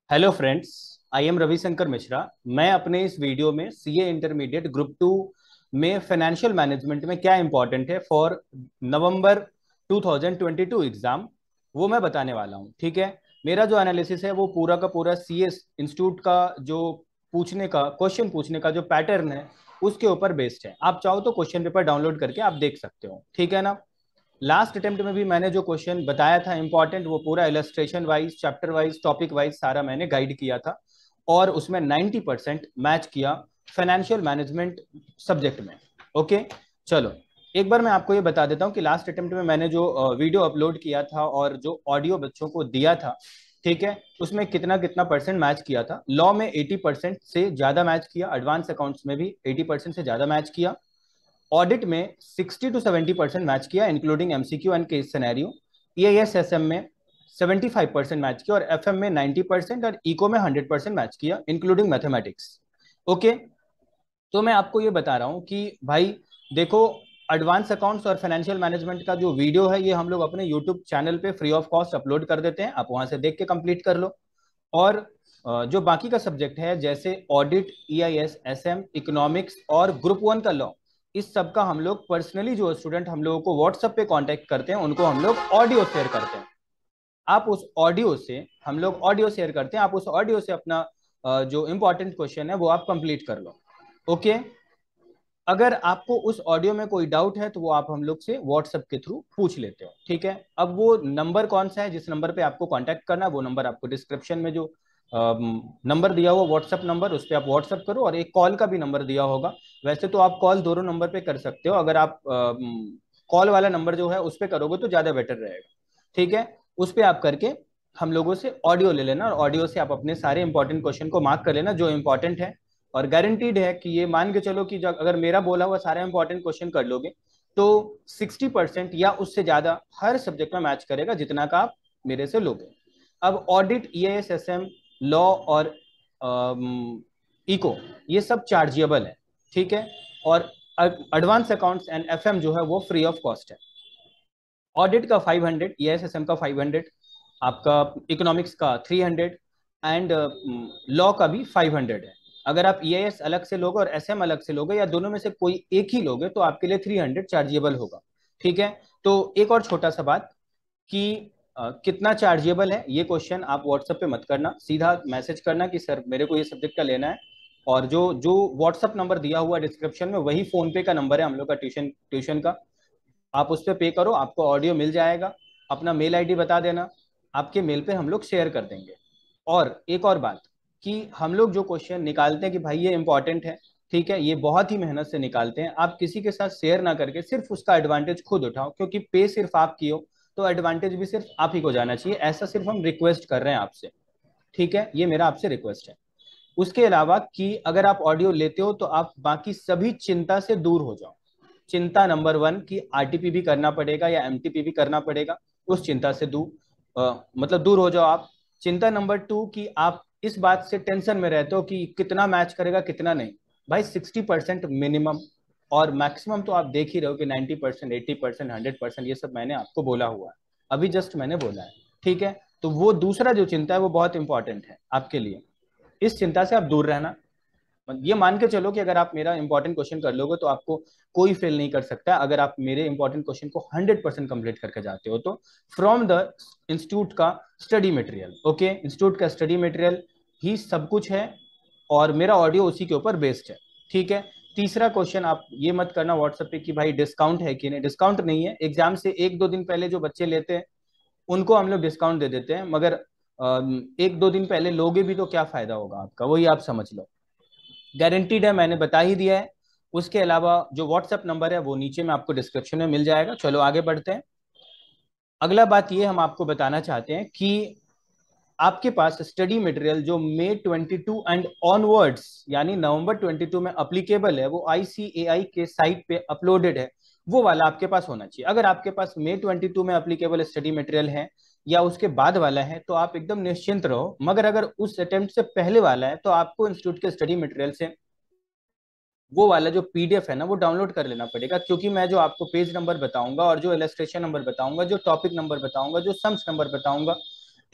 Hello friends. I am Ravishankar Mishra. मैं अपने इस वीडियो में सीए इंटरमीडिएट ग्रुप टू में फाइनेंशियल मैनेजमेंट में क्या इंपॉर्टेंट है फॉर नवंबर 2022 एग्जाम, वो मैं बताने वाला हूँ। ठीक है। मेरा जो एनालिसिस है वो पूरा का पूरा सीए इंस्टीट्यूट का जो क्वेश्चन पूछने का जो पैटर्न है उसके ऊपर बेस्ड है। आप चाहो तो क्वेश्चन पेपर डाउनलोड करके आप देख सकते हो। ठीक है ना। लास्ट अटेम्प्ट में भी मैंने जो क्वेश्चन बताया था इंपॉर्टेंट, वो पूरा illustration wise, chapter wise, topic wise सारा मैंने गाइड किया था और उसमें 90% मैच किया फाइनेंशियल मैनेजमेंट सब्जेक्ट में। ओके। चलो, एक बार मैं आपको ये बता देता हूँ कि लास्ट अटेम्प्ट में मैंने जो वीडियो अपलोड किया था और जो ऑडियो बच्चों को दिया था, ठीक है, उसमें कितना कितना परसेंट मैच किया था। लॉ में 80% से ज्यादा मैच किया, एडवांस अकाउंट्स में भी 80% से ज्यादा मैच किया, ऑडिट में 60 to 70% मैच किया including MCQ and case scenario, EIS SM में 75% मैच किया और एफएम में 90% और इको में 100% मैच किया इंक्लूडिंग मैथमेटिक्स। ओके। तो मैं आपको ये बता रहा हूँ कि भाई देखो, एडवांस अकाउंट्स और फाइनेंशियल मैनेजमेंट का जो वीडियो है ये हम लोग अपने यूट्यूब चैनल पे फ्री ऑफ कॉस्ट अपलोड कर देते हैं, आप वहां से देख के कंप्लीट कर लो। और जो बाकी का सब्जेक्ट है जैसे ऑडिट, ईआईएस, एसएम, इकोनॉमिक्स और ग्रुप वन का लॉ, इस सब का हम लोग पर्सनली जो स्टूडेंट हम लोगों को व्हाट्सएप पे कांटेक्ट करते हैं उनको हम लोग ऑडियो शेयर करते हैं। आप उस ऑडियो से, हम लोग ऑडियो शेयर करते हैं, आप उस ऑडियो से अपना जो इंपॉर्टेंट क्वेश्चन है वो आप कंप्लीट कर लो। ओके। अगर आपको उस ऑडियो में कोई डाउट है तो वो आप हम लोग से व्हाट्सएप के थ्रू पूछ लेते हो। ठीक है। अब वो नंबर कौन सा है जिस नंबर पे आपको कांटेक्ट करना है, वो नंबर आपको डिस्क्रिप्शन में जो नंबर दिया हुआ व्हाट्सएप नंबर, उस पर आप व्हाट्सएप करो, और एक कॉल का भी नंबर दिया होगा। वैसे तो आप कॉल दोनों नंबर पे कर सकते हो, अगर आप कॉल वाला नंबर जो है उस पर करोगे तो ज्यादा बेटर रहेगा। ठीक है। उस पर आप करके हम लोगों से ऑडियो ले लेना और ऑडियो से आप अपने सारे इंपॉर्टेंट क्वेश्चन को मार्क कर लेना जो इंपॉर्टेंट है। और गारंटीड है कि ये मान के चलो कि जब अगर मेरा बोला हुआ सारा इंपॉर्टेंट क्वेश्चन कर लोगे तो 60% या उससे ज्यादा हर सब्जेक्ट में मैच करेगा जितना का आप मेरे से लोगे। अब ऑडिट, ईएएस, एसएम, लॉ और इको, ये सब चार्जेबल है। ठीक है। और एडवांस अकाउंट्स एंड एफएम जो है वो फ्री ऑफ कॉस्ट है। ऑडिट का 500, ईएसएसएम का 500, आपका इकोनॉमिक्स का 300 एंड लॉ का भी 500 है। अगर आप ईएएस अलग से लोगे और एसएम अलग से लोगे या दोनों में से कोई एक ही लोगे तो आपके लिए 300 चार्जेबल होगा। ठीक है। तो एक और छोटा सा बात कि कितना चार्जेबल है ये क्वेश्चन आप व्हाट्सएप पे मत करना, सीधा मैसेज करना कि सर मेरे को ये सब्जेक्ट का लेना है। और जो जो व्हाट्सएप नंबर दिया हुआ डिस्क्रिप्शन में वही फोन पे का नंबर है हम लोग का, ट्यूशन ट्यूशन का। आप उस पर पे करो, आपको ऑडियो मिल जाएगा। अपना मेल आईडी बता देना, आपके मेल पे हम लोग शेयर कर देंगे। और एक और बात कि हम लोग जो क्वेश्चन निकालते हैं कि भाई ये इंपॉर्टेंट है, ठीक है, ये बहुत ही मेहनत से निकालते हैं, आप किसी के साथ शेयर ना करके सिर्फ उसका एडवांटेज खुद उठाओ, क्योंकि पे सिर्फ आप की हो तो एडवांटेज भी सिर्फ आप ही को जाना चाहिए। ऐसा सिर्फ हम रिक्वेस्ट कर रहे हैं आपसे। ठीक है, ये मेरा आपसे रिक्वेस्ट है। उसके अलावा कि अगर आप ऑडियो लेते हो तो आप बाकी सभी चिंता से दूर हो जाओ। चिंता नंबर वन कि आरटीपी भी करना पड़ेगा या एमटीपी भी करना पड़ेगा, उस चिंता से मतलब दूर हो जाओ आप। चिंता नंबर टू कि आप इस बात से टेंशन में रहते हो कि कितना मैच करेगा कितना नहीं। भाई 60% मिनिमम, और मैक्सिमम तो आप देख ही रहे हो कि 90%, 80%, 100%, ये सब मैंने आपको बोला हुआ है, अभी जस्ट मैंने बोला है। ठीक है। तो वो दूसरा जो चिंता है वो बहुत इंपॉर्टेंट है आपके लिए, इस चिंता से आप दूर रहना। ये मान के चलो कि अगर आप मेरा इंपॉर्टेंट क्वेश्चन कर लोगे तो आपको कोई फेल नहीं कर सकता अगर आप मेरे इंपॉर्टेंट क्वेश्चन को 100% कंप्लीट करके जाते हो तो। फ्रॉम द इंस्टीट्यूट का स्टडी मटेरियल, ओके, इंस्टीट्यूट का स्टडी मटेरियल ही सब कुछ है और मेरा ऑडियो उसी के ऊपर बेस्ड है। ठीक है। तीसरा क्वेश्चन आप ये मत करना व्हाट्सएप पे कि भाई डिस्काउंट है कि नहीं, डिस्काउंट नहीं है। एग्जाम से एक दो दिन पहले जो बच्चे लेते हैं उनको हम लोग डिस्काउंट दे देते हैं, मगर एक दो दिन पहले लोगे भी तो क्या फायदा होगा आपका, वही आप समझ लो। गारंटीड है, मैंने बता ही दिया है। उसके अलावा जो व्हाट्सएप नंबर है वो नीचे में आपको डिस्क्रिप्शन में मिल जाएगा। चलो आगे बढ़ते हैं। अगला बात ये हम आपको बताना चाहते हैं कि आपके पास स्टडी मटेरियल जो मई 22 एंड ऑनवर्ड्स यानी नवंबर 22 में अप्लीकेबल है वो आईसीएआई के साइट पे अपलोडेड है, वो वाला आपके पास होना चाहिए। अगर आपके पास मई 22 में अप्लीकेबल स्टडी मटेरियल है या उसके बाद वाला है तो आप एकदम निश्चिंत रहो, मगर अगर उस अटेम्प्ट से पहले वाला है तो आपको इंस्टीट्यूट के स्टडी मटेरियल से वो वाला जो पीडीएफ है ना वो डाउनलोड कर लेना पड़ेगा, क्योंकि मैं जो आपको पेज नंबर बताऊंगा और जो इलस्ट्रेशन नंबर बताऊंगा, जो टॉपिक नंबर बताऊंगा, जो सम्स नंबर बताऊंगा,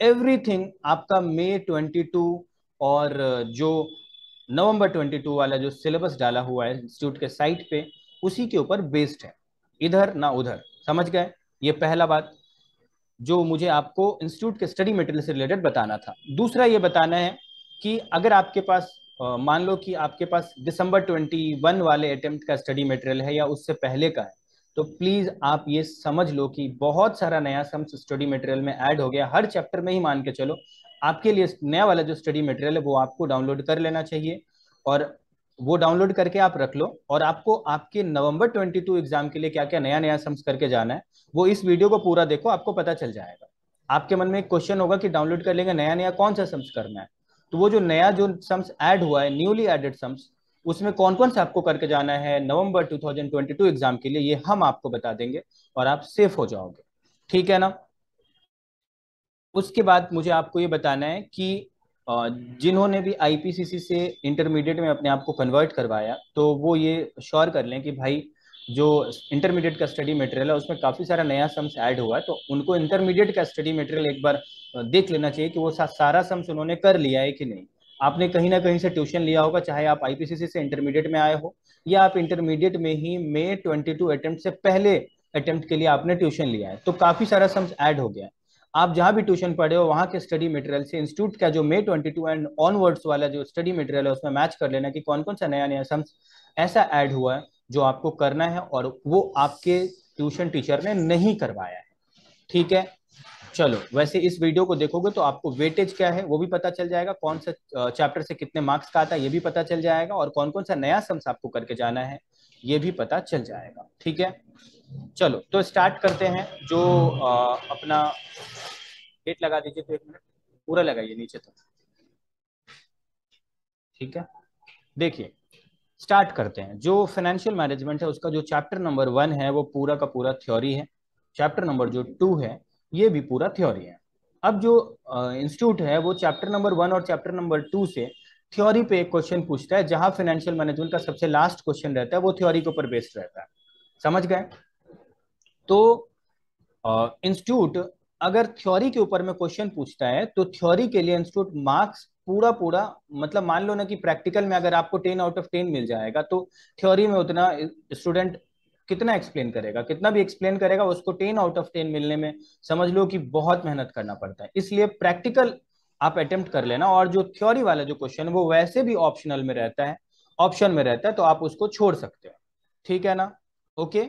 एवरीथिंग आपका मई 22 और जो नवंबर 22 वाला जो सिलेबस डाला हुआ है इंस्टीट्यूट के साइट पे, उसी के ऊपर बेस्ड है, इधर ना उधर। समझ गए? ये पहला बात जो मुझे आपको इंस्टीट्यूट के स्टडी मटेरियल से रिलेटेड बताना था। दूसरा ये बताना है कि अगर आपके पास मान लो कि आपके पास दिसंबर 21 वाले अटेम्प्ट का स्टडी मटेरियल है या उससे पहले का है, तो प्लीज आप ये समझ लो कि बहुत सारा नया सम्स स्टडी मटेरियल में ऐड हो गया। हर चैप्टर में ही मान के चलो आपके लिए नया वाला जो स्टडी मटेरियल है वो आपको डाउनलोड कर लेना चाहिए, और वो डाउनलोड करके आप रख लो। और आपको आपके नवंबर 22 एग्जाम के लिए क्या क्या नया नया सम्स करके जाना है, वो इस वीडियो को पूरा देखो, आपको पता चल जाएगा। आपके मन में एक क्वेश्चन होगा कि डाउनलोड कर लेंगे, नया नया कौन सा सम्स करना है, तो वो जो नया जो सम्स ऐड हुआ है, न्यूली एडेड सम्स, उसमें कौन कौन सा आपको करके जाना है नवंबर 2022 एग्जाम के लिए, ये हम आपको बता देंगे और आप सेफ हो जाओगे। ठीक है ना? उसके बाद मुझे आपको ये बताना है कि जिन्होंने भी आईपीसीसी से इंटरमीडिएट में अपने आप को कन्वर्ट करवाया, तो वो ये श्योर कर लें कि भाई जो इंटरमीडिएट का स्टडी मटेरियल है उसमें काफ़ी सारा नया सम्स ऐड हुआ है, तो उनको इंटरमीडिएट का स्टडी मटेरियल एक बार देख लेना चाहिए कि वो सारा सम्स उन्होंने कर लिया है कि नहीं। आपने कहीं ना कहीं से ट्यूशन लिया होगा, चाहे आप आईपीसीसी से इंटरमीडिएट में आए हो या आप इंटरमीडिएट में ही मई 22 अटेम्प्ट से पहले अटेम्प्ट के लिए आपने ट्यूशन लिया है, तो काफ़ी सारा सम्स ऐड हो गया है। आप जहां भी ट्यूशन पढ़े हो वहां के स्टडी मटेरियल से इंस्टीट्यूट का जो मई 22 एंड ऑनवर्ड्स वाला जो स्टडी मटेरियल है उसमें मैच कर लेना कि कौन कौन सा नया नया सम्स ऐसा ऐड हुआ है जो आपको करना है और वो आपके ट्यूशन टीचर ने नहीं करवाया है। ठीक है? चलो, वैसे इस वीडियो को देखोगे तो आपको वेटेज क्या है वो भी पता चल जाएगा, कौन सा चैप्टर से कितने मार्क्स का आता है ये भी पता चल जाएगा, और कौन कौन सा नया सम्स आपको करके जाना है ये भी पता चल जाएगा। ठीक है? चलो तो स्टार्ट करते हैं। जो अपना डेट लगा दीजिए, तो 1 मिनट पूरा लगाइए नीचे तक। ठीक है? देखिए, स्टार्ट करते हैं। जो फाइनेंशियल मैनेजमेंट है उसका जो चैप्टर नंबर 1 है वो पूरा का पूरा थ्योरी है। चैप्टर नंबर जो 2 है ये भी पूरा थ्योरी है। अब जो इंस्टीट्यूट है वो चैप्टर नंबर 1 और चैप्टर नंबर 2 से थ्योरी पे एक क्वेश्चन पूछता है, जहां फाइनेंशियल मैनेजमेंट का सबसे लास्ट क्वेश्चन रहता है वो थ्योरी के ऊपर बेस्ड रहता है। समझ गए? तो इंस्टीट्यूट अगर थ्योरी के ऊपर में क्वेश्चन पूछता है तो थ्योरी के लिए इंस्टीट्यूट मार्क्स पूरा पूरा, मतलब मान लो ना कि प्रैक्टिकल में अगर आपको 10 आउट ऑफ 10 मिल जाएगा, तो थ्योरी में उतना स्टूडेंट कितना एक्सप्लेन करेगा, कितना भी एक्सप्लेन करेगा उसको 10 आउट ऑफ 10 मिलने में समझ लो कि बहुत मेहनत करना पड़ता है। इसलिए प्रैक्टिकल आप अटेम्प्ट कर लेना, और जो थ्योरी वाला जो क्वेश्चन है वो वैसे भी ऑप्शनल में रहता है, ऑप्शन में रहता है, तो आप उसको छोड़ सकते हो। ठीक है ना? ओके,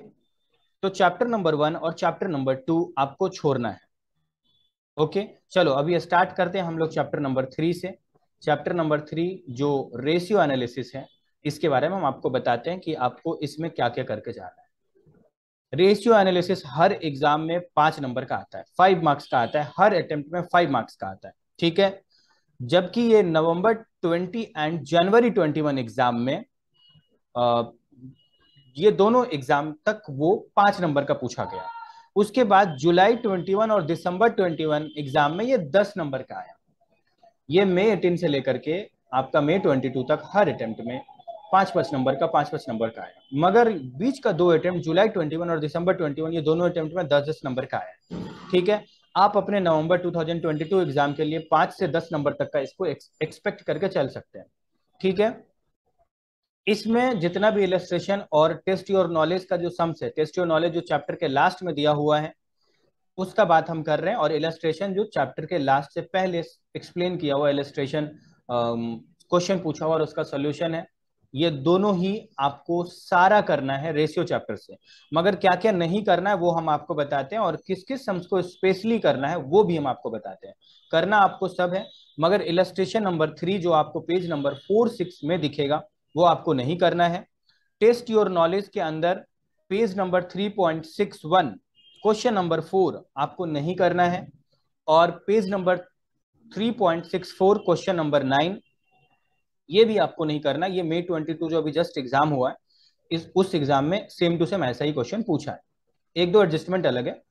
तो चैप्टर नंबर 1 और चैप्टर नंबर 2 आपको छोड़ना है। ओके, चलो अभी स्टार्ट करते हैं हम लोग चैप्टर नंबर 3 से। चैप्टर नंबर 3 जो रेशियो एनालिसिस है, इसके बारे में हम आपको बताते हैं कि आपको इसमें क्या क्या करके जाना है। रेशियो एनालिसिस हर एग्जाम में 5 नंबर का आता है, 5 मार्क्स का आता है, हर अटेम्प्ट में 5 मार्क्स का आता है। ठीक है? जबकि ये नवंबर 20 एंड जनवरी 21 एग्जाम में ये दोनों एग्जाम तक वो 5 नंबर का पूछा गया। उसके बाद जुलाई 21 और दिसंबर 21 एग्जाम में ये 10 नंबर का आया। ये मई 18 से लेकर के आपका मई 22 तक हर अटेम्प्ट में 5-5 नंबर का, 5-5 नंबर का आया। मगर बीच का 2 अटेम्प्ट जुलाई 21 और दिसंबर 21, ये दोनों अटेम्प्ट में 10-10 नंबर का आया। ठीक है? आप अपने नवंबर 2022 एग्जाम के लिए 5 से 10 नंबर तक का इसको एक्सपेक्ट करके चल सकते हैं। ठीक है? इसमें जितना भी इलस्ट्रेशन और टेस्ट योर नॉलेज का जो सम्स है, टेस्ट योर नॉलेज जो चैप्टर के लास्ट में दिया हुआ है उसका बात हम कर रहे हैं, और इलस्ट्रेशन जो चैप्टर के लास्ट से पहले एक्सप्लेन किया हुआ इलस्ट्रेशन क्वेश्चन पूछा हुआ और उसका सोल्यूशन है, ये दोनों ही आपको सारा करना है रेशियो चैप्टर से। मगर क्या क्या नहीं करना है वो हम आपको बताते हैं, और किस किस सम्स को स्पेशली करना है वो भी हम आपको बताते हैं। करना आपको सब है, मगर इलस्ट्रेशन नंबर 3 जो आपको पेज नंबर 4-6 में दिखेगा वो आपको नहीं करना है। टेस्ट योर नॉलेज के अंदर पेज नंबर 3.61 क्वेश्चन नंबर 4 आपको नहीं करना है, और पेज नंबर 3.64 क्वेश्चन नंबर 9 ये भी आपको नहीं करना। ये मई 22 जो अभी जस्ट एग्जाम हुआ है, उस एग्जाम में सेम टू सेम ऐसा ही क्वेश्चन पूछा है, एक दो एडजस्टमेंट अलग है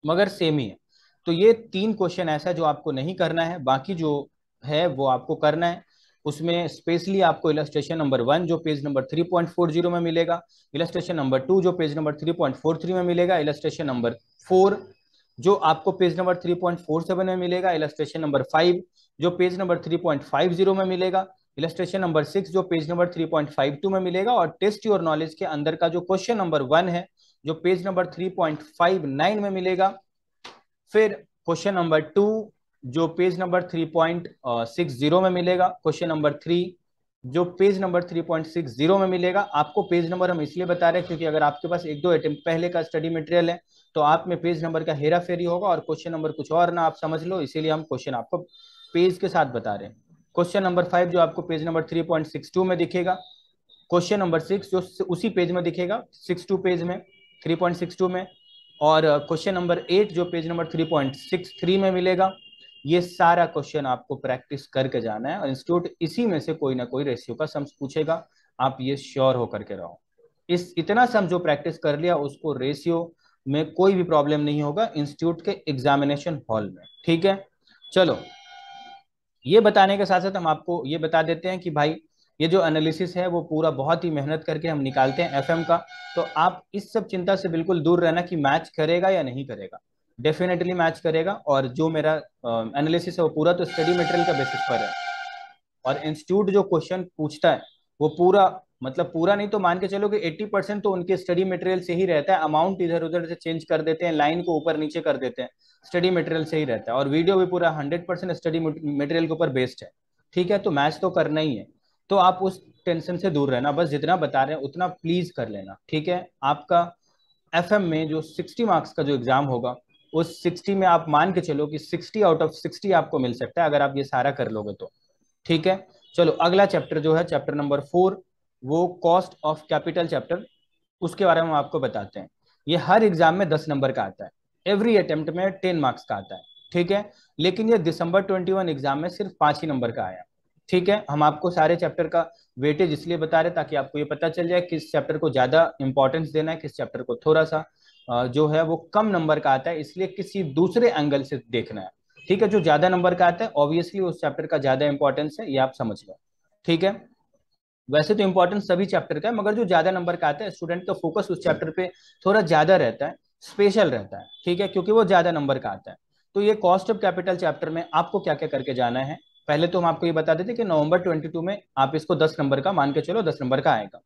मगर सेम ही है। तो ये 3 क्वेश्चन ऐसा है जो आपको नहीं करना है, बाकी जो है वो आपको करना है। उसमें स्पेशली आपको इलस्ट्रेशन नंबर 1 जो पेज नंबर 3.40 में मिलेगा, इलस्ट्रेशन नंबर 2 जो पेज नंबर 3.43 में मिलेगा, इलस्ट्रेशन नंबर 4 जो आपको पेज नंबर 3.47 में मिलेगा, इलस्ट्रेशन नंबर 5 जो पेज नंबर 3.50 में मिलेगा, इलस्ट्रेशन नंबर 6 जो पेज नंबर 3.52 में मिलेगा, और टेस्ट योर नॉलेज के अंदर का जो क्वेश्चन नंबर 1 है जो पेज नंबर 3.59 में मिलेगा। फिर क्वेश्चन नंबर 2 जो पेज नंबर 3.60 में मिलेगा, क्वेश्चन नंबर 3 जो पेज नंबर 3.60 में मिलेगा। आपको पेज नंबर हम इसलिए बता रहे हैं क्योंकि अगर आपके पास एक दो अटेम्प्ट पहले का स्टडी मटेरियल है तो आप में पेज नंबर का हेरा फेरी होगा और क्वेश्चन नंबर कुछ और ना आप समझ लो, इसीलिए हम क्वेश्चन आपको पेज के साथ बता रहे हैं। क्वेश्चन नंबर 5 जो आपको पेज नंबर 3.62 में दिखेगा, क्वेश्चन नंबर 6 जो उसी पेज में दिखेगा 62 पेज में 3.62 में, और क्वेश्चन नंबर 8 जो पेज नंबर 3.63 में मिलेगा। ये सारा क्वेश्चन आपको प्रैक्टिस करके जाना है और इंस्टीट्यूट इसी में से कोई ना कोई रेशियो का सम्स पूछेगा, आप ये श्योर होकर के रहो। इस इतना सम जो प्रैक्टिस कर लिया उसको रेशियो में कोई भी प्रॉब्लम नहीं होगा इंस्टीट्यूट के एग्जामिनेशन हॉल में। ठीक है, चलो ये बताने के साथ साथ हम आपको ये बता देते हैं कि भाई ये जो एनालिसिस है वो पूरा बहुत ही मेहनत करके हम निकालते हैं एफएम का। तो आप इस सब चिंता से बिल्कुल दूर रहना कि मैच करेगा या नहीं करेगा, डेफिनेटली मैच करेगा। और जो मेरा एनालिसिस है वो पूरा तो स्टडी मटेरियल का बेसिस पर है, और इंस्टीट्यूट जो क्वेश्चन पूछता है वो पूरा मतलब पूरा नहीं तो मान के चलो कि 80% तो उनके स्टडी मटेरियल से ही रहता है। अमाउंट इधर उधर से चेंज कर देते हैं, लाइन को ऊपर नीचे कर देते हैं, स्टडी मटेरियल से ही रहता है। और वीडियो भी पूरा 100% स्टडी मटेरियल के ऊपर बेस्ड है। ठीक है, तो मैच तो करना ही है, तो आप उस टेंशन से दूर रहना, बस जितना बता रहे हैं उतना प्लीज कर लेना। ठीक है, आपका एफएम में जो 60 मार्क्स का जो एग्जाम होगा उस 60 में आप मान के चलो कि 60 आउट ऑफ 60 आपको मिल सकता है अगर आप ये सारा कर लोगे तो। ठीक है, चलो अगला चैप्टर जो है चैप्टर नंबर 4, वो कॉस्ट ऑफ कैपिटल चैप्टर, उसके बारे में हम आपको बताते हैं। ये हर एग्जाम में 10 नंबर का आता है, एवरी अटेम्प्ट में 10 मार्क्स का आता है। ठीक है, लेकिन ये दिसंबर 21 एग्जाम में सिर्फ 5 ही नंबर का आया। ठीक है, हम आपको सारे चैप्टर का वेटेज इसलिए बता रहे ताकि आपको ये पता चल जाए किस चैप्टर को ज्यादा इंपॉर्टेंस देना है, किस चैप्टर को थोड़ा सा जो है वो कम नंबर का आता है, इसलिए किसी दूसरे एंगल से देखना है। ठीक है, जो ज्यादा नंबर का आता है ऑब्वियसली उस चैप्टर का ज्यादा इंपॉर्टेंस है, ये आप समझ लो। ठीक है, वैसे तो इंपॉर्टेंस सभी चैप्टर का है मगर जो ज्यादा नंबर का आता है स्टूडेंट का फोकस उस चैप्टर पे थोड़ा ज्यादा रहता है, स्पेशल रहता है। ठीक है, क्योंकि वो ज्यादा नंबर का आता है। तो ये कॉस्ट ऑफ कैपिटल चैप्टर में आपको क्या क्या करके जाना है, पहले तो हम आपको ये बता देते कि नवंबर 22 में आप इसको 10 नंबर का मान के चलो, 10 नंबर का आएगा।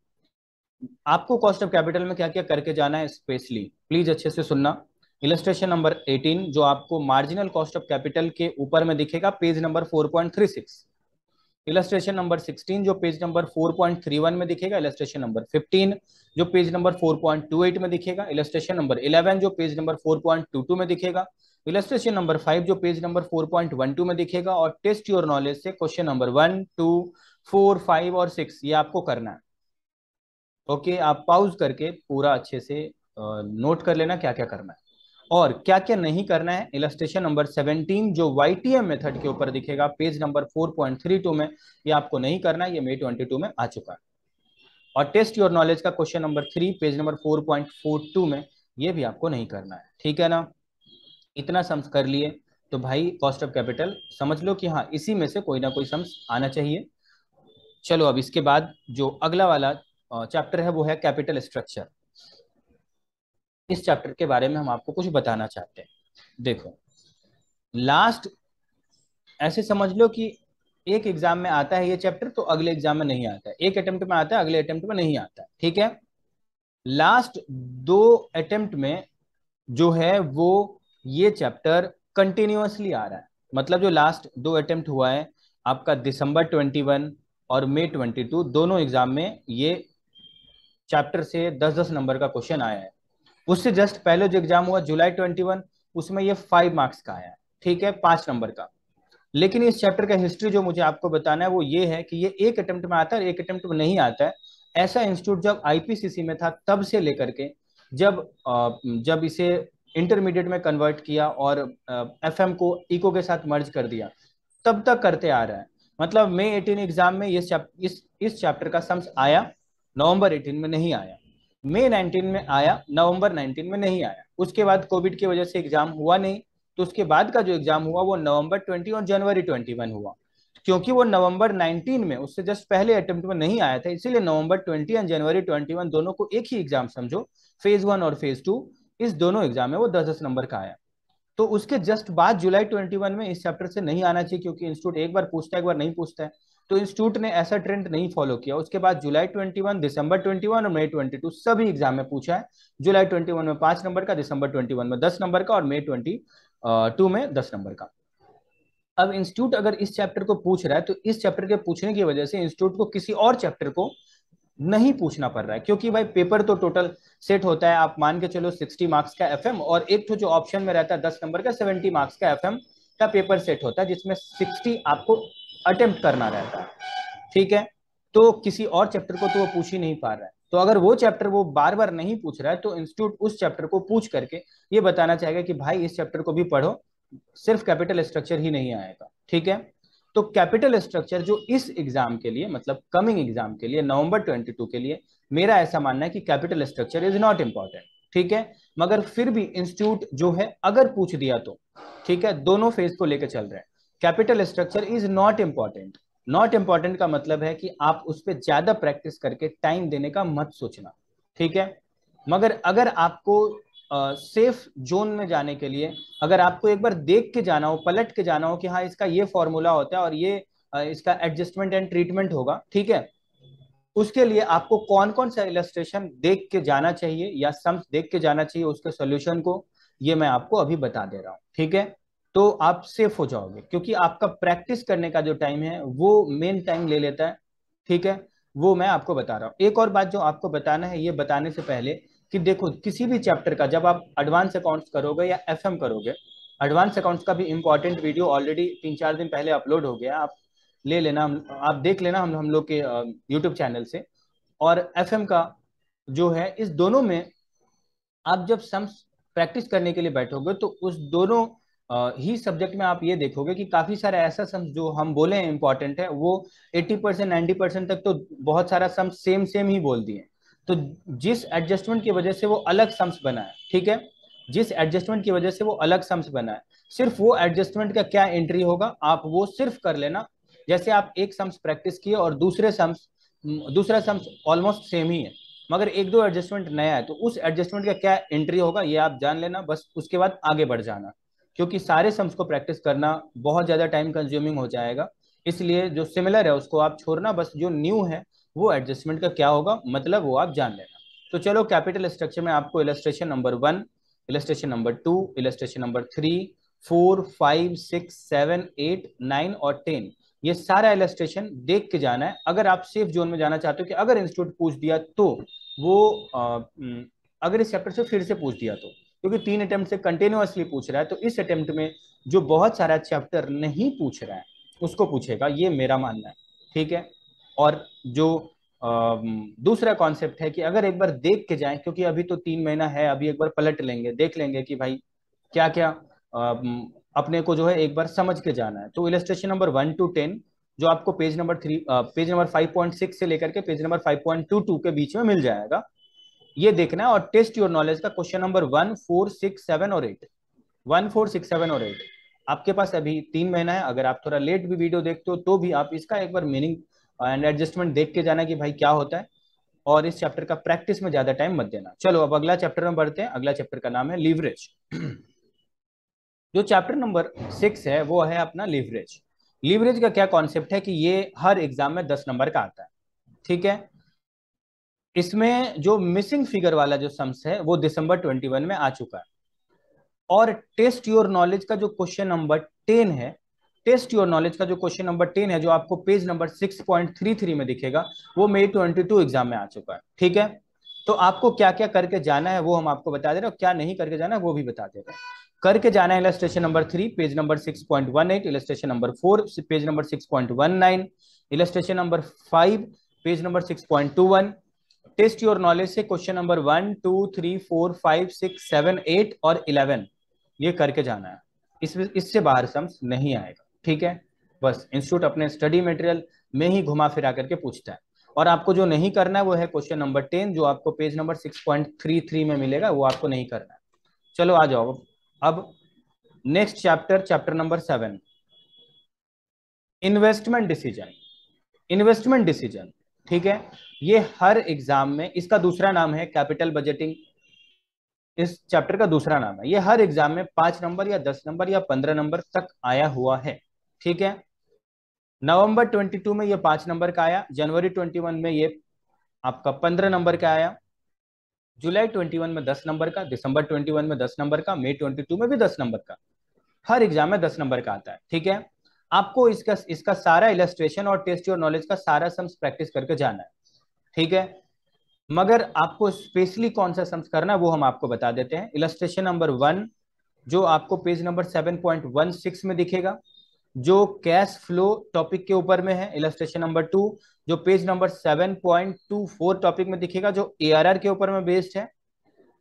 आपको कॉस्ट ऑफ कैपिटल में क्या क्या करके जाना है स्पेशली प्लीज अच्छे से सुनना। इलस्ट्रेशन नंबर 18 जो आपको मार्जिनल कॉस्ट ऑफ कैपिटल के ऊपर में दिखेगा पेज नंबर 4.36। इलस्ट्रेशन नंबर 16 जो पेज नंबर 4.31 में दिखेगा, इलस्ट्रेशन नंबर 15 जो पेज नंबर 4.28 में दिखेगा, इलस्ट्रेशन नंबर 11 जो पेज नंबर 4.22 में दिखेगा, इलस्ट्रेशन नंबर 5 जो पेज नंबर 4.12 में दिखेगा, और टेस्ट योर नॉलेज से क्वेश्चन नंबर 1, 2, 4, 5 और 6 ये आपको करना है। ओके, आप पॉज करके पूरा अच्छे से नोट कर लेना क्या क्या करना है और क्या क्या नहीं करना है। इलस्ट्रेशन नंबर 17 जो YTM मेथड के ऊपर दिखेगा पेज नंबर 4.32 में, ये आपको नहीं करना है, ये May 22 में आ चुका है। और टेस्ट योर नॉलेज का क्वेश्चन नंबर 3 पेज नंबर 4.42 में, ये भी आपको नहीं करना है। ठीक है ना, इतना सम्स कर लिए तो भाई कॉस्ट ऑफ कैपिटल समझ लो कि हाँ इसी में से कोई ना कोई सम्स आना चाहिए। चलो अब इसके बाद जो अगला वाला चैप्टर है वो है कैपिटल स्ट्रक्चर। इस चैप्टर के बारे में हम आपको कुछ बताना चाहते हैं। देखो, लास्ट ऐसे समझ लो कि एक एग्जाम में आता है ये चैप्टर तो अगले एग्जाम में नहीं आता है, एक अटेम्प्ट में आता है अगले अटेम्प्ट में नहीं आता है। ठीक है, लास्ट 2 अटेम्प्ट में जो है वो ये चैप्टर कंटिन्यूअसली आ रहा है। मतलब जो लास्ट 2 अटेम्प्ट हुआ है आपका दिसंबर 21 और May 22 दोनों एग्जाम में ये चैप्टर से 10-10 नंबर का क्वेश्चन आया है। उससे जस्ट पहले जो एग्जाम हुआ जुलाई 21 उसमें ये 5 मार्क्स का आया है। ठीक है, 5 नंबर का। लेकिन इस चैप्टर का हिस्ट्री जो मुझे आपको बताना है वो ये है कि ये एक अटेम्प्ट में आता है और एक अटेम्प्ट में नहीं आता है। ऐसा इंस्टीट्यूट जब आईपीसीसी में था तब से लेकर के जब इसे इंटरमीडिएट में कन्वर्ट किया और एफएम को इको के साथ मर्ज कर दिया तब तक करते आ रहा है। मतलब May 18 एग्जाम में इस चैप्टर का सम्स आया, नवंबर 18 में नहीं आया। May 19 में आया, नवंबर 19 में नहीं आया। उसके बाद कोविड की वजह से एग्जाम हुआ नहीं, तो उसके बाद का जो एग्जाम हुआ वो नवंबर 20 और जनवरी 21 हुआ। क्योंकि वो नवंबर 19 में उससे जस्ट पहले अटेम्प्ट में नहीं आया था, इसीलिए नवंबर 20 और जनवरी 21 दोनों को एक ही एग्जाम समझो, फेज 1 और फेज 2, इस दोनों एग्जाम में वो 10-10 नंबर का आया। तो उसके जस्ट बाद जुलाई 21 में इस चैप्टर से नहीं आना चाहिए, क्योंकि इंस्टीट्यूट एक बार पूछता है एक बार नहीं पूछता है। तो इंस्टीट्यूट ने ऐसा ट्रेंड नहीं फॉलो किया। उसके बाद जुलाई 21, दिसंबर 21 और मई 22 सभी एग्जाम में पूछा है। जुलाई 21 में 5 नंबर का, दिसंबर 21 में 10 नंबर का और मई 22 में 10 नंबर का। अब इंस्टीट्यूट अगर इस चैप्टर को पूछ रहा है तो इस चैप्टर के पूछने की वजह से इंस्टीट्यूट को किसी और चैप्टर को नहीं पूछना पड़ रहा है, क्योंकि भाई पेपर तो टोटल सेट होता है, आप मान के चलो 60 मार्क्स का एफएम, और एक तो जो ऑप्शन में रहता है 10 नंबर का 70 मार्क्स का एफएम का पेपर सेट होता है, जिसमें 60 आपको अटेम्प्ट करना रहता है। ठीक है, तो किसी और चैप्टर को तो वो पूछ ही नहीं पा रहा है। तो अगर वो चैप्टर वो बार बार नहीं पूछ रहा है तो इंस्टीट्यूट उस चैप्टर को पूछ करके ये बताना चाहेगा कि भाई इस चैप्टर को भी पढ़ो, सिर्फ कैपिटल स्ट्रक्चर ही नहीं आएगा। ठीक है, तो कैपिटल स्ट्रक्चर जो इस एग्जाम के लिए, मतलब कमिंग एग्जाम के लिए, नवंबर 22 के लिए, मेरा ऐसा मानना है कि capital structure is not important. ठीक है, मगर फिर भी इंस्टीट्यूट जो है अगर पूछ दिया तो ठीक है, दोनों फेज को लेकर चल रहे हैं। Capital structure is not important. Not important का मतलब है कि आप उस पर ज्यादा प्रैक्टिस करके टाइम देने का मत सोचना। ठीक है, मगर अगर आपको सेफ जोन में जाने के लिए, अगर आपको एक बार देख के जाना हो, पलट के जाना हो कि हाँ इसका ये फॉर्मूला होता है और ये इसका एडजस्टमेंट एंड ट्रीटमेंट होगा, ठीक है, उसके लिए आपको कौन कौन सा इलस्ट्रेशन देख के जाना चाहिए या सम्स देख के जाना चाहिए उसके सॉल्यूशन को, ये मैं आपको अभी बता दे रहा हूँ। ठीक है, तो आप सेफ हो जाओगे, क्योंकि आपका प्रैक्टिस करने का जो टाइम है वो मेन टाइम ले लेता है। ठीक है, वो मैं आपको बता रहा हूँ। एक और बात जो आपको बताना है, ये बताने से पहले कि देखो किसी भी चैप्टर का जब आप एडवांस अकाउंट्स करोगे या एफएम करोगे, एडवांस अकाउंट्स का भी इंपॉर्टेंट वीडियो ऑलरेडी 3-4 दिन पहले अपलोड हो गया, आप ले लेना, आप देख लेना हम लोग के यूट्यूब चैनल से। और एफएम का जो है, इस दोनों में आप जब सम्स प्रैक्टिस करने के लिए बैठोगे तो उस दोनों ही सब्जेक्ट में आप ये देखोगे कि काफी सारा ऐसा सम्स जो हम बोले हैं इंपॉर्टेंट है, वो 80% 90% तक तो बहुत सारा सम्स सेम सेम ही बोल दिए। तो जिस एडजस्टमेंट की वजह से वो अलग सम्स बना है, ठीक है, जिस एडजस्टमेंट की वजह से वो अलग सम्स बना है, सिर्फ वो एडजस्टमेंट का क्या एंट्री होगा आप वो सिर्फ कर लेना। जैसे आप एक सम्स प्रैक्टिस किए और दूसरा सम्स ऑलमोस्ट सेम ही है, मगर एक दो एडजस्टमेंट नया है, तो उस एडजस्टमेंट का क्या एंट्री होगा ये आप जान लेना, बस उसके बाद आगे बढ़ जाना। क्योंकि सारे सम्स को प्रैक्टिस करना बहुत ज्यादा टाइम कंज्यूमिंग हो जाएगा, इसलिए जो सिमिलर है उसको आप छोड़ना, बस जो न्यू है वो एडजस्टमेंट का क्या होगा मतलब वो आप जान लेना। तो चलो, कैपिटल स्ट्रक्चर में आपको illustration number 1, illustration number 2, illustration number 3, 4, 5, 6, 7, 8, 9 और 10, ये सारा इलस्ट्रेशन देख के जाना है। अगर आप सेफ जोन में जाना चाहते हो कि अगर इंस्टीट्यूट पूछ दिया तो वो अगर इस चैप्टर से फिर से पूछ दिया तो, क्योंकि 3 अटेम्प्ट से कंटिन्यूअसली पूछ रहा है, तो इस अटेम्प्ट में जो बहुत सारा चैप्टर नहीं पूछ रहा है उसको पूछेगा, ये मेरा मानना है। ठीक है, और जो दूसरा कॉन्सेप्ट है कि अगर एक बार देख के जाएं, क्योंकि अभी तो 3 महीना है, अभी एक बार पलट लेंगे, देख लेंगे कि भाई क्या क्या अपने को जो है एक बार समझ के जाना है। तो इलस्ट्रेशन नंबर 1 to 10 जो आपको पेज नंबर 5.6 से लेकर के पेज नंबर 5.22 के बीच में मिल जाएगा, ये देखना है। और टेस्ट योर नॉलेज का क्वेश्चन नंबर 1, 4, 6, 7 और 8, 1, 4, 6, 7 और 8 आपके पास अभी 3 महीना है। अगर आप थोड़ा लेट भी वीडियो देखते हो तो भी आप इसका एक बार मीनिंग एंड एडजस्टमेंट देख के जाना कि भाई क्या होता है, और इस चैप्टर का प्रैक्टिस में ज्यादा टाइम मत देना। चलो अब अगला चैप्टर में बढ़ते हैं। अगला चैप्टर का नाम है लीवरेज। जो चैप्टर नंबर 6 है वो है अपना लीवरेज। लीवरेज का क्या कॉन्सेप्ट है कि ये हर एग्जाम में 10 नंबर का आता है। ठीक है, इसमें जो मिसिंग फिगर वाला जो सम्स है वो दिसंबर 21 में आ चुका है। और टेस्ट योर नॉलेज का जो क्वेश्चन नंबर 10 है, टेस्ट योर नॉलेज का जो क्वेश्चन नंबर 10 है, जो आपको पेज नंबर 6.33 में दिखेगा, वो मई 22 एग्जाम में आ चुका है। ठीक है, तो आपको क्या क्या करके जाना है वो हम आपको बता दे रहे हैं, क्या नहीं करके जाना है वो भी बता दे रहे हैं। करके जाना है illustration number 3 page number 6.18, illustration number 4 page number 6.19, illustration number 5 page number 6.21। Test your knowledge से क्वेश्चन नंबर 1, 2, 3, 4, 5, 6, 7, 8 और 11 ये करके जाना है। इससे बाहर सम्स नहीं आएगा। ठीक है, बस इंस्टीट्यूट अपने स्टडी मटेरियल में ही घुमा फिरा करके पूछता है। और आपको जो नहीं करना है वो है क्वेश्चन नंबर 10 जो आपको पेज नंबर 6.33 में मिलेगा, वो आपको नहीं करना है। चलो आ जाओ अब next chapter, chapter number 7, investment decision. Investment decision, ठीक है, ये हर एग्जाम में, इसका दूसरा नाम है कैपिटल बजटिंग, इस चैप्टर का दूसरा नाम है। ये हर एग्जाम में 5 नंबर या 10 नंबर या 15 नंबर तक आया हुआ है। ठीक है, नवंबर 22 में ये 5 नंबर का आया, जनवरी 21 में ये आपका 15 नंबर का आया, जुलाई 21 में 10 नंबर का, दिसंबर 21 में 10 नंबर का, मई 22 में भी 10 नंबर का। हर एग्जाम में 10 नंबर का आता है। ठीक है, आपको इसका इसका सारा इलस्ट्रेशन और टेस्ट योर नॉलेज का सारा सम्स प्रैक्टिस करके जाना है। ठीक है, मगर आपको स्पेशली कौन सा सम्स करना है वो हम आपको बता देते हैं। इलस्ट्रेशन नंबर 1 जो आपको पेज नंबर 7.16 में दिखेगा, जो कैश फ्लो टॉपिक के ऊपर में है। इलस्ट्रेशन नंबर 2 जो पेज नंबर 7.24 टॉपिक में दिखेगा, जो एआरआर के ऊपर में बेस्ड है।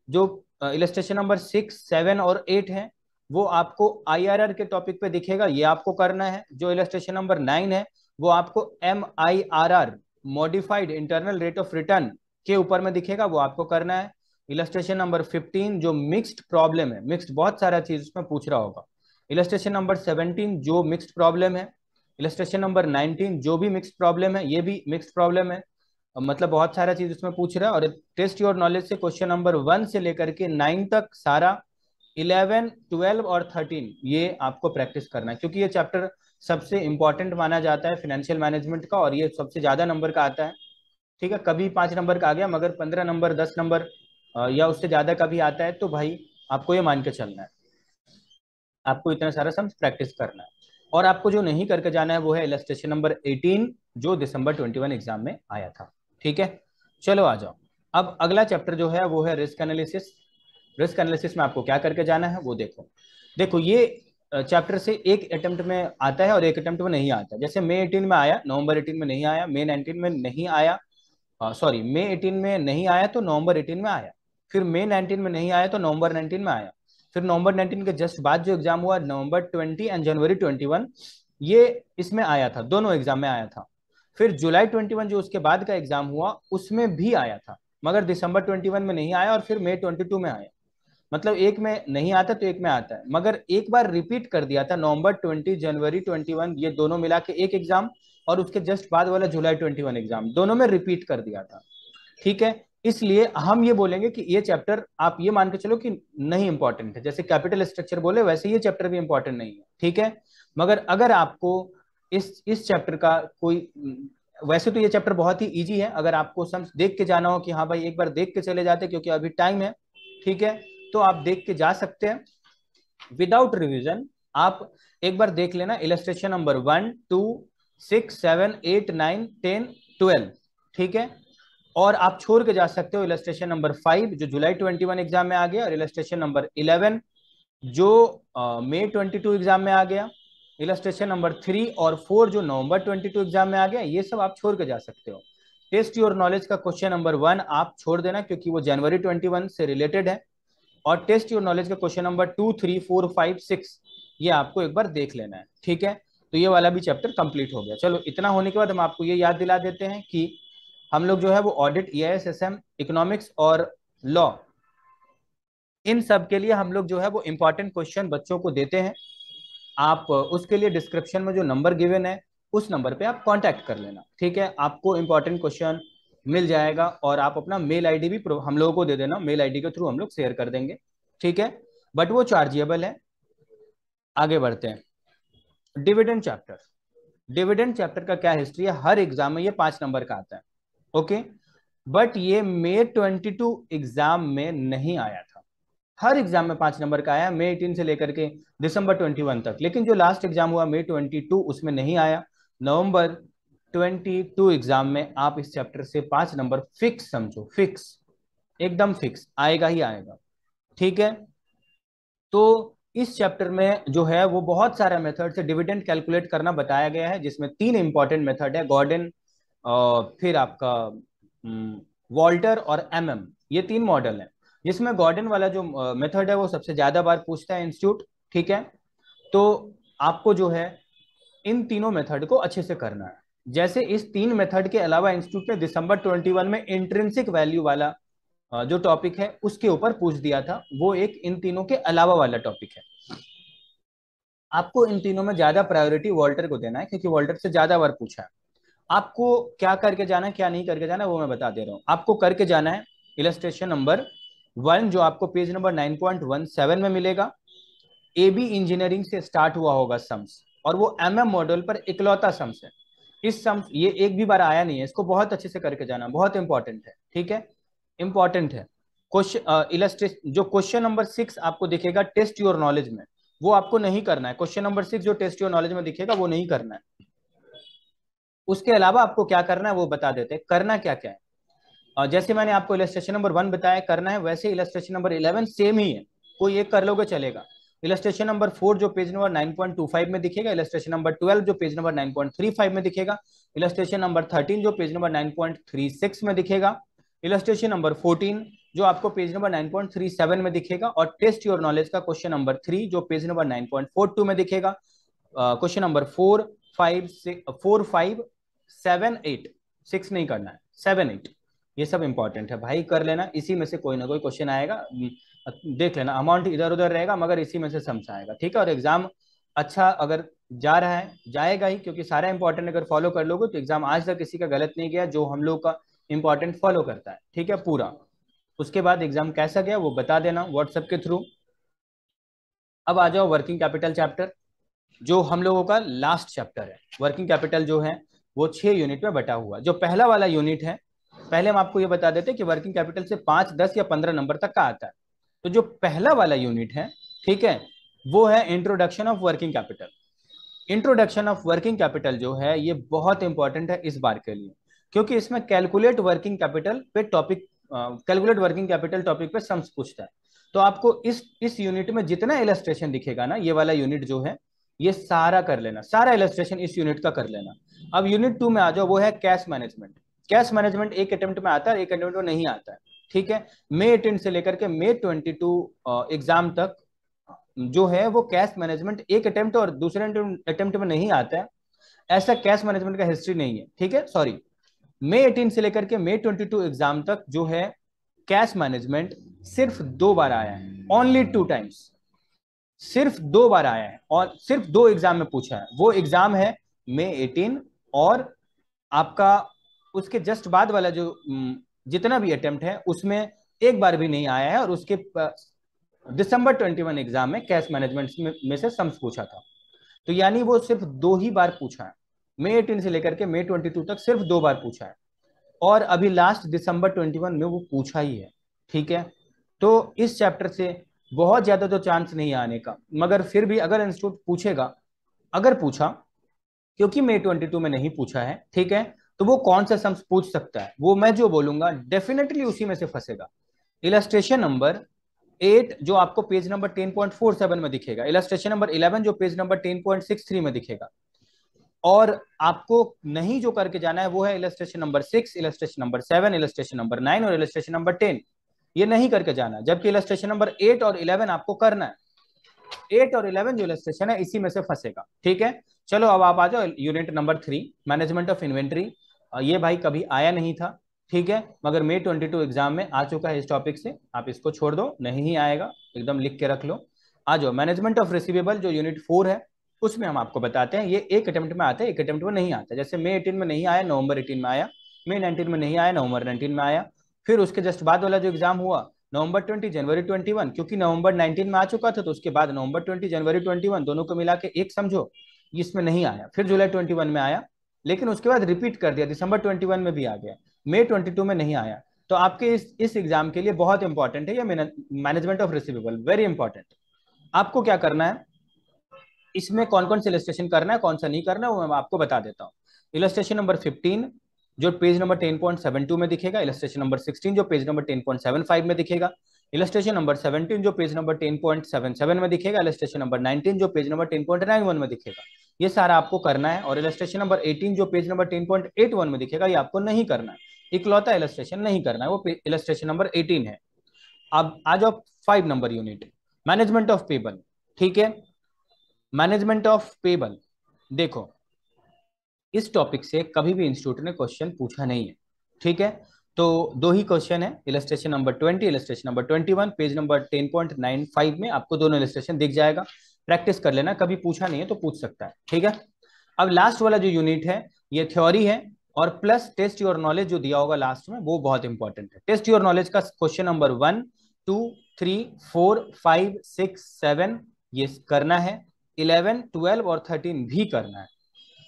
जो इलस्ट्रेशन नंबर 6, 7 और 8 है वो आपको आईआरआर के टॉपिक पे दिखेगा, ये आपको करना है। जो इलस्ट्रेशन नंबर 9 है वो आपको MIRR modified internal rate of return के ऊपर में दिखेगा, वो आपको करना है। इलस्ट्रेशन नंबर 15 जो मिक्स्ड प्रॉब्लम है, मिक्स्ड बहुत सारा चीज उसमें पूछ रहा होगा। इलस्ट्रेशन नंबर 17 जो मिक्स्ड प्रॉब्लम है। इलस्ट्रेशन नंबर 19 जो भी मिक्स्ड प्रॉब्लम है, ये भी मिक्स्ड प्रॉब्लम है, मतलब बहुत सारा चीज उसमें पूछ रहा है। और टेस्ट योर नॉलेज से क्वेश्चन नंबर 1 से लेकर के 9 तक सारा, 11, 12 और 13 ये आपको प्रैक्टिस करना है, क्योंकि ये चैप्टर सबसे इंपॉर्टेंट माना जाता है फाइनेंशियल मैनेजमेंट का, और ये सबसे ज्यादा नंबर का आता है। ठीक है, कभी 5 नंबर का आ गया, मगर 15 नंबर 10 नंबर या उससे ज्यादा का भी आता है, तो भाई आपको ये मान के चलना है, आपको इतना सारा सम्स प्रैक्टिस करना है। और आपको जो नहीं करके जाना है वो है इलस्ट्रेशन नंबर 18 जो दिसंबर 21 एग्जाम में आया था। ठीक है, चलो आ जाओ। अब अगला चैप्टर जो है वो है रिस्क एनालिसिस। रिस्क एनालिसिस में आपको क्या करके जाना है वो देखो। देखो ये चैप्टर से एक अटेम्प्ट में आता है और एक अटेम्प्ट में नहीं आता। जैसे मई 18 में आया, नवंबर 18 में नहीं आया, मई 19 में नहीं आया, सॉरी मई 18 में नहीं आया तो नवंबर 18 में आया, फिर मई 19 में नहीं आया तो नवंबर 19 में आया, फिर नवंबर 19 के जस्ट बाद जो एग्जाम हुआ नवंबर 20 एंड जनवरी 21, ये इसमें आया था, दोनों एग्जाम में आया था। फिर जुलाई 21 जो उसके बाद का एग्जाम हुआ उसमें भी आया था, मगर दिसंबर 21 में नहीं आया, और फिर मई 22 में आया। मतलब एक में नहीं आता तो एक में आता है, मगर एक बार रिपीट कर दिया था नवंबर 20 जनवरी 21, ये दोनों मिला के एक एग्जाम, और उसके जस्ट बाद वाला जुलाई 21 एग्जाम, दोनों में रिपीट कर दिया था। ठीक है, इसलिए हम ये बोलेंगे कि ये चैप्टर आप ये मान के चलो कि नहीं इंपॉर्टेंट है, जैसे कैपिटल स्ट्रक्चर बोले वैसे ये चैप्टर भी इंपॉर्टेंट नहीं है। ठीक है, मगर अगर आपको इस चैप्टर का कोई, वैसे तो ये चैप्टर बहुत ही इजी है, अगर आपको सम देख के जाना हो कि हाँ भाई एक बार देख के चले जाते क्योंकि अभी टाइम है, ठीक है, तो आप देख के जा सकते हैं विदाउट रिविजन। आप एक बार देख लेना इलस्ट्रेशन नंबर 1, 2, 6, 7, 8, 9, 10, 12। ठीक है, और आप छोड़ के जा सकते हो इलस्ट्रेशन नंबर 5 जो जुलाई 21 एग्जाम में आ गया, और इलस्ट्रेशन नंबर 11 जो मई 22 एग्जाम में आ गया, इलस्ट्रेशन नंबर 3 और 4 जो नवंबर 22 एग्जाम में आ गया, ये सब आप छोड़ के जा सकते हो। टेस्ट योर नॉलेज का क्वेश्चन नंबर 1 आप छोड़ देना क्योंकि वो जनवरी 21 से रिलेटेड है, और टेस्ट योर नॉलेज का क्वेश्चन नंबर 2, 3, 4, 5, 6 ये आपको एक बार देख लेना है। ठीक है, तो ये वाला भी चैप्टर कंप्लीट हो गया। चलो इतना होने के बाद हम आपको ये याद दिला देते हैं कि हम लोग जो है वो ऑडिट, EIS, SM, इकोनॉमिक्स और लॉ, इन सब के लिए हम लोग जो है वो इंपॉर्टेंट क्वेश्चन बच्चों को देते हैं। आप उसके लिए डिस्क्रिप्शन में जो नंबर गिवन है उस नंबर पे आप कांटेक्ट कर लेना। ठीक है, आपको इंपॉर्टेंट क्वेश्चन मिल जाएगा, और आप अपना मेल आईडी भी हम लोगों को दे देना, मेल आईडी के थ्रू हम लोग शेयर कर देंगे। ठीक है, बट वो चार्जेबल है। आगे बढ़ते हैं। Dividend chapter. डिविडेंड चैप्टर का क्या हिस्ट्री है, हर एग्जाम में ये 5 नंबर का आता है। ओके, बट ये मई 22 एग्जाम में नहीं आया था। हर एग्जाम में 5 नंबर का आया, मई 18 से लेकर के दिसंबर 21 तक, लेकिन जो लास्ट एग्जाम हुआ मई 22 उसमें नहीं आया। नवंबर 22 एग्जाम में आप इस चैप्टर से 5 नंबर फिक्स समझो, फिक्स, एकदम फिक्स आएगा ही आएगा। ठीक है, तो इस चैप्टर में जो है वो बहुत सारा मेथड से डिविडेंड कैलकुलेट करना बताया गया है, जिसमें 3 इंपॉर्टेंट मेथड है, गॉर्डन, फिर आपका वॉल्टर और MM, ये 3 मॉडल है, जिसमें गॉर्डन वाला जो मेथड है वो सबसे ज्यादा बार पूछता है इंस्टीट्यूट। ठीक है, तो आपको जो है इन तीनों मेथड को अच्छे से करना है। जैसे इस 3 मेथड के अलावा इंस्टीट्यूट ने दिसंबर 21 में इंट्रिंसिक वैल्यू वाला जो टॉपिक है उसके ऊपर पूछ दिया था, वो एक इन तीनों के अलावा वाला टॉपिक है। आपको इन तीनों में ज्यादा प्रायोरिटी वॉल्टर को देना है क्योंकि वॉल्टर से ज्यादा बार पूछा है। आपको क्या करके जाना है क्या नहीं करके जाना है वो मैं बता दे रहा हूँ। आपको करके जाना है इलस्ट्रेशन नंबर वन जो आपको पेज नंबर 9.17 में मिलेगा, एबी इंजीनियरिंग से स्टार्ट हुआ होगा सम्स, और वो एमएम मॉडल पर इकलौता सम्स है। इस सम्स ये एक भी बार आया नहीं है, इसको बहुत अच्छे से करके जाना, बहुत इंपॉर्टेंट है, ठीक है, इंपॉर्टेंट है। क्वेश्चन इलस्ट्रेशन जो क्वेश्चन नंबर 6 आपको दिखेगा टेस्ट योर नॉलेज में, वो आपको नहीं करना है। क्वेश्चन नंबर 6 जो टेस्ट योर नॉलेज में दिखेगा वो नहीं करना है। उसके अलावा आपको क्या करना है वो बता देते हैं, करना क्या क्या है। जैसे मैंने आपको इलस्ट्रेशन नंबर 1 बताया करना है, वैसे इलस्ट्रेशन नंबर 11 सेम ही है, कोई एक कर लोगे चलेगा। इलस्ट्रेशन नंबर 4 जो पेज नंबर 9.25 में दिखेगा, इलस्ट्रेशन नंबर 12 जो पेज नंबर 9.35 में दिखेगा, इलस्ट्रेशन नंबर 13 जो पेज नंबर 9.36 में दिखेगा, इलस्ट्रेशन नंबर 14 जो आपको पेज नंबर 9.37 में दिखेगा, और टेस्ट योर नॉलेज का क्वेश्चन नंबर 3 जो पेज नंबर 9.42 में दिखेगा। क्वेश्चन नंबर 4, 5, 4, 5, 7, 8, 6 नहीं करना है, 7, 8 ये सब इंपॉर्टेंट है भाई, कर लेना, इसी में से कोई ना कोई क्वेश्चन आएगा, देख लेना, अमाउंट इधर उधर रहेगा मगर इसी में से समझ आएगा, ठीक है। और एग्जाम अच्छा अगर जा रहा है जाएगा ही, क्योंकि सारा इंपॉर्टेंट अगर फॉलो कर लोगे तो एग्जाम आज तक किसी का गलत नहीं गया जो हम लोग का इंपॉर्टेंट फॉलो करता है, ठीक है पूरा। उसके बाद एग्जाम कैसा गया वो बता देना व्हाट्सएप के थ्रू। अब आ जाओ वर्किंग कैपिटल चैप्टर, जो हम लोगों का लास्ट चैप्टर है। वर्किंग कैपिटल जो है वो 6 यूनिट में बटा हुआ, जो पहला वाला यूनिट है, पहले हम आपको ये बता देते हैं कि वर्किंग कैपिटल से 5, 10 या 15 नंबर तक का आता है। तो जो पहला वाला यूनिट है, ठीक है, वो है introduction of working capital. Introduction of working capital जो है ये बहुत इंपॉर्टेंट है इस बार के लिए, क्योंकि इसमें कैलकुलेट वर्किंग कैपिटल पे topic, calculate working capital topic पे सम्स पूछता है। तो आपको इस यूनिट में जितना इलस्ट्रेशन दिखेगा ना, ये वाला यूनिट जो है ये सारा कर लेना, सारा इलस्ट्रेशन इस यूनिट का कर लेना। अब यूनिट 2 में आ जाओ, वो है कैश मैनेजमेंट। कैश मैनेजमेंट एक अटेम्प्ट में आता है, एक अटेम्प्ट में नहीं आता है, ठीक है। मई 18 से लेकर के मई 22 एग्जाम तक जो है वो कैश मैनेजमेंट एक अटेम्प्ट और दूसरे अटेम्प्ट में नहीं आता है, ऐसा कैश मैनेजमेंट का हिस्ट्री नहीं है, ठीक है, सॉरी। मई 18 से लेकर के मई 22 एग्जाम तक जो है कैश मैनेजमेंट सिर्फ 2 बार आया है, ओनली 2 टाइम्स, सिर्फ 2 बार आया है और सिर्फ 2 एग्जाम में पूछा है। वो एग्जाम है मई 18 और आपका उसके जस्ट बाद वाला जो जितना भी अटेम्प्ट है उसमें एक बार भी नहीं आया है, और उसके दिसंबर 21 एग्जाम में कैश मैनेजमेंट में से सम्स पूछा था। तो यानी वो सिर्फ 2 ही बार पूछा है, मई 18 से लेकर के मई 22 तक सिर्फ 2 बार पूछा है, और अभी लास्ट दिसंबर 21 में वो पूछा ही है, ठीक है। तो इस चैप्टर से बहुत ज्यादा तो चांस नहीं आने का, मगर फिर भी अगर इंस्टीट्यूट पूछेगा, अगर पूछा, क्योंकि मई 22 में नहीं पूछा है, ठीक है, तो वो कौन सा सम्स पूछ सकता है वो मैं जो बोलूंगा डेफिनेटली उसी में से फंसेगा। इलस्ट्रेशन नंबर 8 जो आपको पेज नंबर 10.47 में दिखेगा, इलस्ट्रेशन नंबर 11 जो पेज नंबर 10.63 में दिखेगा, और आपको नहीं जो करके जाना है वो है illustration number 6, illustration number 7, illustration number 9 और इलस्ट्रेशन नंबर 10, ये नहीं करके जाना, जबकि इलस्ट्रेशन नंबर 8 और 11 आपको करना है। 8 और 11 जो इलस्ट्रेशन है इसी में से फंसेगा, ठीक है। चलो अब आप आ जाओ unit number 3 management of inventory. ये भाई कभी आया नहीं था, ठीक है, मगर मई 22 एग्जाम में आ चुका है इस टॉपिक से, आप इसको छोड़ दो, नहीं ही आएगा, एकदम लिख के रख लो। आ जाओ मैनेजमेंट ऑफ रिसीवेबल जो यूनिट 4 है, उसमें हम आपको बताते हैं, ये एक अटेम्प्ट में आता है, एक अटेम्प्ट में नहीं आता। जैसे मई 18 में नहीं आया, नवंबर 18 में आया, मई 19 में नहीं आया, नवंबर 19 में आया। फिर उसके जस्ट बाद वाला जो एग्जाम हुआ नवंबर 20 जनवरी 21, क्योंकि नवंबर 19 में आ चुका था तो उसके बाद नवंबर 20 जनवरी 21 दोनों को मिला के एक समझो, इसमें नहीं आया। फिर जुलाई 21 में आया, लेकिन उसके बाद रिपीट कर दिया, दिसंबर 21 में भी आ गया, मई 22 में नहीं आया। तो आपके इस एग्जाम के लिए बहुत इंपॉर्टेंट है ये management of receivable, very important. आपको क्या करना है, इसमें कौन कौन से इलस्ट्रेशन करना है कौन सा नहीं करना है वो मैं आपको बता देता हूँ। इलस्ट्रेशन नंबर 15 जो पेज नंबर 10.72 में दिखेगा, इलस्ट्रेशन नंबर 16 जो पेज नंबर 10.75 में दिखेगा, इलस्ट्रेशन नंबर 17 जो पेज नंबर 10.77 में दिखेगा, इलस्ट्रेशन नंबर 19 जो पेज नंबर 10.91 में दिखेगा, ये सारा आपको करना है। और इलस्ट्रेशन नंबर 18 जो पेज नंबर 10.81 में दिखेगा, ये आपको नहीं करना है, इकलौता इलस्ट्रेशन नहीं करना है, वो इलस्ट्रेशन नंबर 18 है। अब आ जाओ 5 number unit management of payable, ठीक है। मैनेजमेंट ऑफ पेबल, देखो इस टॉपिक से कभी भी इंस्टीट्यूट ने क्वेश्चन पूछा नहीं है, ठीक है। तो 2 ही क्वेश्चन है, illustration number 20, illustration number 21, page number 10.95 में आपको दोनों इलस्ट्रेशन दिख जाएगा, प्रैक्टिस कर लेना, कभी पूछा नहीं है तो पूछ सकता है, ठीक है। अब लास्ट वाला जो यूनिट है ये थ्योरी है, और प्लस टेस्ट योर नॉलेज जो दिया होगा लास्ट में वो बहुत इंपॉर्टेंट है। टेस्ट योर नॉलेज का क्वेश्चन नंबर 1 2 3 4 5 6 7 ये करना है, 11 12 और 13 भी करना है।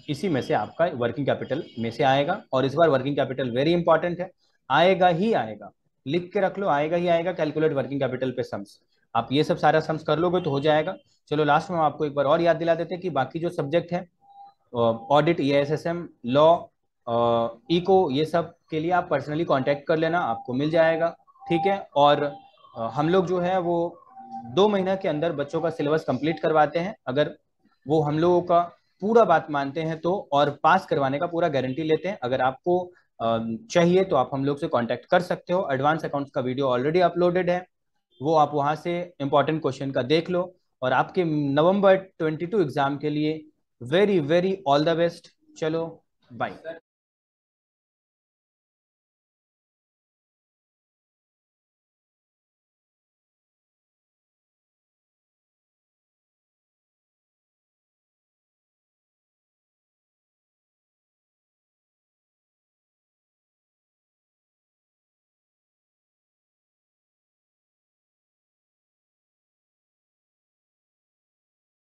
इसी में से आपका वर्किंग कैपिटल में से आएगा। और इस बार वर्किंग कैपिटल वेरी इंपॉर्टेंट है, आएगा ही आएगा, लिख के रख लो, आएगा ही आएगा। कैलकुलेट वर्किंग कैपिटल पे सम्स, आप ये सब सारा सम्स कर लोगे तो हो जाएगा। चलो लास्ट में हम आपको एक बार और याद दिला देते हैं कि बाकी जो सब्जेक्ट है ऑडिट, EISSM, लॉ, इको, ये सब के लिए आप पर्सनली कांटेक्ट कर लेना, आपको मिल जाएगा। ठीक है। और हम लोग जो है वो 2 महीने के अंदर बच्चों का सिलेबस कंप्लीट करवाते हैं, अगर वो हम लोगों का पूरा बात मानते हैं तो, और पास करवाने का पूरा गारंटी लेते हैं। अगर आपको चाहिए तो आप हम लोग से कांटेक्ट कर सकते हो। एडवांस अकाउंट्स का वीडियो ऑलरेडी अपलोडेड है, वो आप वहां से इंपॉर्टेंट क्वेश्चन का देख लो। और आपके नवंबर 22 एग्जाम के लिए very very all the best. चलो बाय।